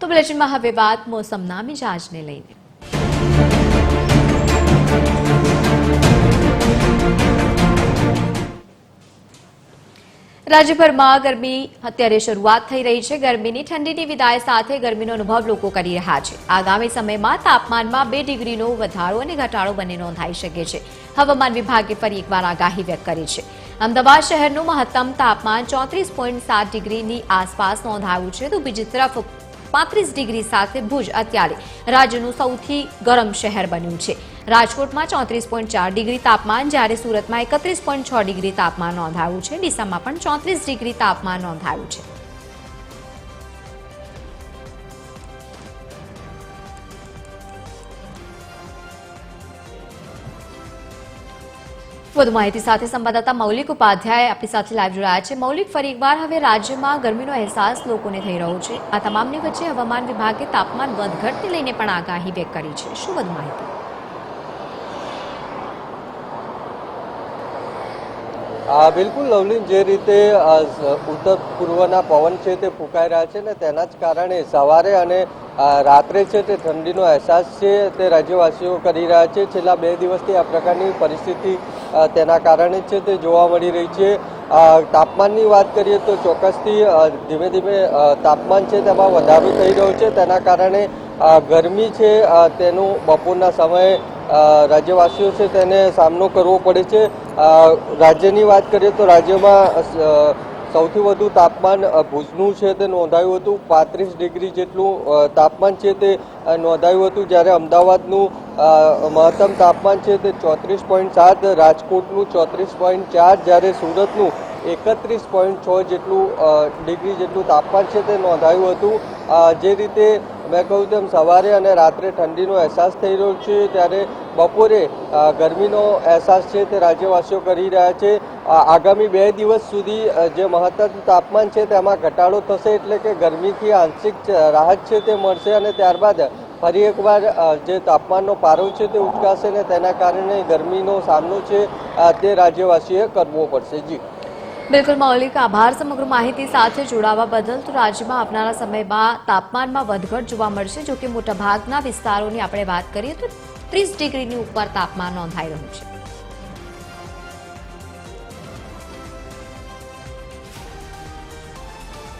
તો બુલેટિનમાં હવે વાત મોસમના મિજાજને લઈને। રાજ્યભરમાં ગરમી અત્યારે શરૂઆત થઈ રહી છે। ગરમીની ઠંડીની વિદાય સાથે ગરમીનો અનુભવ લોકો કરી રહ્યા છે। આગામી સમયમાં તાપમાનમાં 2 ડિગ્રીનો વધારો અને ઘટાડો બંને નોંધાઈ શકે છે। હવામાન વિભાગે ફરી એકવાર આગાહી વ્યક્ત કરી છે। અમદાવાદ શહેરનું મહત્તમ તાપમાન 34.7 ડિગ્રીની આસપાસ નોંધાયું છે, તો બીજી તરફ 35 ડિગ્રી સાથે ભુજ અત્યારે રાજ્યનું સૌથી ગરમ શહેર બન્યું છે। રાજકોટમાં 34.4 ડિગ્રી તાપમાન, જ્યારે સુરતમાં 31.6 ડિગ્રી તાપમાન નોંધાયું છે। ડીસામાં પણ 34 ડિગ્રી તાપમાન નોંધાયું છે। વધુ માહિતી સાથે સંવાદદાતા મૌલિક ઉપાધ્યાય આપણી સાથે લાઈવ જોડાયા છે। મૌલિક, ફરી એકવાર હવે રાજ્યમાં ગરમીનો અહેસાસ લોકોને થઈ રહ્યો છે। આ તમામની વચ્ચે હવામાન વિભાગે તાપમાન વધઘટને લઈને પણ આગાહી વ્યક્ત કરી છે। શું વધુ માહિતી? બિલકુલ લવલીન, જે રીતે ઉત્તર પૂર્વના પવન છે તે ફૂંકાઈ રહ્યા છે ને તેના જ કારણે સવારે અને રાત્રે છે તે ઠંડીનો અહેસાસ છે તે રાજ્યવાસીઓ કરી રહ્યા છે। છેલ્લા 2 દિવસથી આ પ્રકારની પરિસ્થિતિ તેના કારણે છે તે જોવા મળી રહી છે। તાપમાનની વાત કરીએ તો ચોક્કસથી ધીમે ધીમે તાપમાન છે તેમાં વધારો થઈ રહ્યો છે। તેના કારણે ગરમી છે તેનું બપોરના સમયે રાજ્યવાસીઓ છે તેને સામનો કરવો પડે છે। રાજ્યની વાત કરીએ તો રાજ્યમાં સૌથી વધુ તાપમાન ભુજનું છે તે નોંધાયું હતું। 35 ડિગ્રી જેટલું તાપમાન છે તે નોંધાયું હતું, જ્યારે અમદાવાદનું મહત્તમ તાપમાન છે તે 34.7, રાજકોટનું 34.4, જ્યારે સુરતનું 31.6 જેટલું ડિગ્રી જેટલું તાપમાન છે તે નોંધાયું હતું। જે રીતે મેં કહ્યું તેમ સવારે અને રાત્રે ઠંડીનો અહેસાસ થઈ રહ્યો છે, ત્યારે બપોરે ગરમીનો અહેસાસ છે તે રાજ્યવાસીઓ કરી રહ્યા છે। આગામી 2 દિવસ સુધી જે મહત્તમ તાપમાન છે તેમાં ઘટાડો થશે, એટલે કે ગરમીથી આંશિક રાહત છે તે મળશે અને ત્યારબાદ ફરી એકવાર જે તાપમાનનો પારો છે તે ઉચકાશે ને તેના કારણે ગરમીનો સામનો છે તે રાજ્યવાસીએ કરવો પડશે। જી બિલકુલ મૌલિક, આભાર સમગ્ર માહિતી સાથે જોડાવા બદલ। તો રાજ્યમાં આવનારા સમયમાં તાપમાનમાં વધઘટ જોવા મળશે। જો કે મોટાભાગના વિસ્તારોની આપણે વાત કરીએ તો 30 ડિગ્રીની ઉપર તાપમાન નોંધાઈ રહ્યું છે।